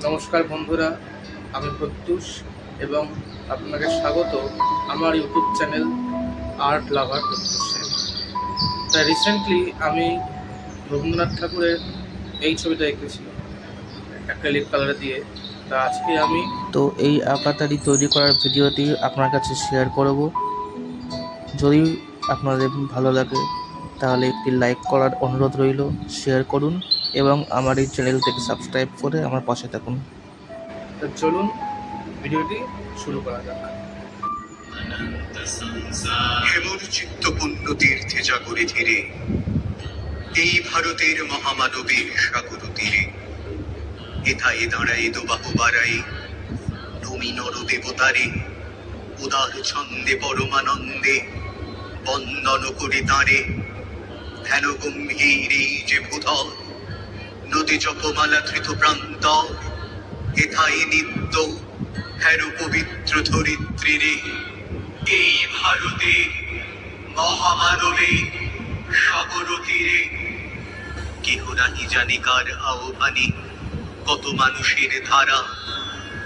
নমস্কার বন্ধুরা, আমি প্রত্যুষ এবং আপনাকে স্বাগত আমার ইউটিউব চ্যানেল আর্ট লাভার প্রত্যুষে। তাই রিসেন্টলি আমি রবীন্দ্রনাথ ঠাকুরের এই ছবিটা এঁকেছি অ্যাক্রিলিক কালার দিয়ে। তা আজকে আমি এই আঁকাটারি তৈরি করার ভিডিওটি আপনার কাছে শেয়ার করব। যদি আপনাদের ভালো লাগে তাহলে একটি লাইক করার অনুরোধ রইল, শেয়ার করুন এবং আমার এই চ্যানেলটিকে সাবস্ক্রাইব করে আমার পাশে থাকুন। তো চলুন ভিডিওটি শুরু করা যাক। হেমর চিত্তপূর্ণ তীর্থে জাগরে ধীরে, এই ভারতের মহামানবের সাগর তীরে, এথায় দাঁড়ায় দোবাহু বাড়াই নমি নর দেবতারে, উদার ছন্দে পরমানন্দে বন্দন করে তাঁরে। ধ্যান গম্ভীর এই যে ভূধর, নদী জপমালা ধৃত প্রান্তর, এথায় নিত্য হের পবিত্র ধরিত্রীরে। এই ভারতে মহামানবে সাগর তীরে, কেহ নাহি জানে কার আহ্বানে কত মানুষের ধারা।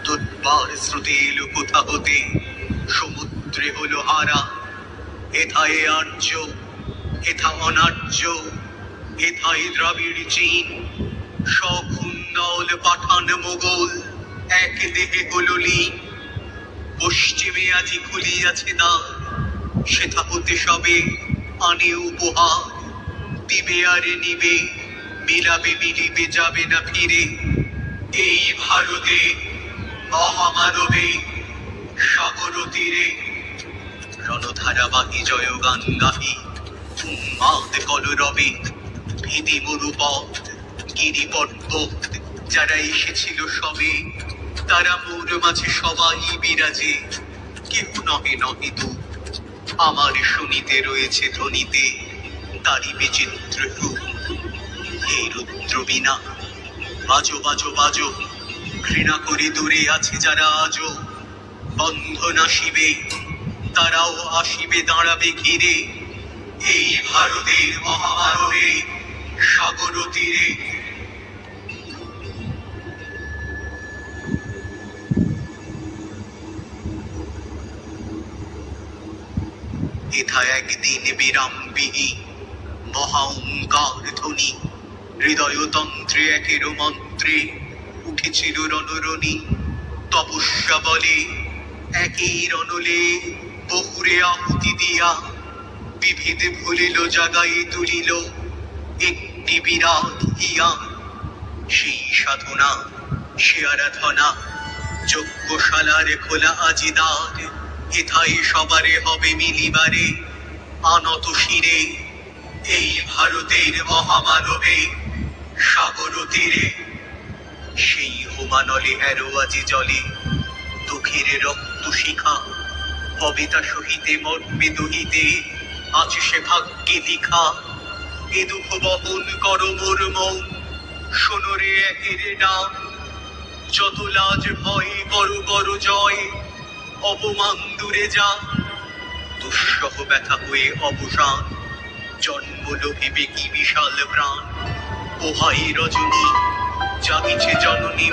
তোৎবার স্রোতে এলো কোথা হতে, সমুদ্রে হলো হারা। এথায় আর্য, এথা অনার্য, এথায় দ্রাবিড় চীন, সখুন্দল পাঠান মোগল, এক দেহে হলো লীন। পশ্চিমে আজি খুলিয়াছে দ্বার, সেথা হতে সবে আনে উপহার। দিবে আরে নিবে, মিলাবে মিলিবে, যাবে না ফিরে। এই ভারতে মহামানবে সাগর তীরে, রণধারাবাহী জয় গান গাহি, উন্মাদ কলরবে ভীতি মরুপথ গিরি পর্বত। যারা এসেছিল সবে, তারা মোর মাঝে সবাই বিরাজে। কেহ নহে নহে দূর, আমার শুনিতে রয়েছে ধ্বনিতে তারি বিচিত্র রূপ। এই রুদ্র বিনা বাজো বাজো বাজো, ঘৃণা করে দূরে আছে যারা আজও। বন্ধন আসিবে, তারাও আসিবে, দাঁড়াবে ঘিরে। এই ভারতের মহামানবে সাগর তীরে। এথা একদিন বিরামবিহীন মহা ওঙ্কার ধ্বনি, হৃদয়তন্ত্রে একের মন্ত্রে উঠেছিল রণরণী। তপস্যা বলে একই রণলে বহুরে আহুতি দিয়া, বিভেদ ভুলিল জাগাই তুলিল একটি বিরাট হিয়া। সেই সাধনা, সে আরাধনা, যজ্ঞশালার খোলা আজি দ্বার। এথায় সবারে হবে মিলিবারে আনত শিরে। এই ভারতের মহামানবে সাগর তীরে, সেই হোমানলে হেরো আজি জলে দুঃখের রক্ত শিখা। কবিতা সহিতে মর্মে দহিতে আছে সে ভাগ্যে লিখা। এ দুঃখ বহন কর মোর মন, শোনরে একের নাম। যত লাজ ভয় করো করো জয়, অপমান দূরে যা। দুঃসহ ব্যথা হয়ে অবসান, জন্ম লোভিবে কি বিশাল প্রাণ। পোহাই রজনী, জাগিছে জননী।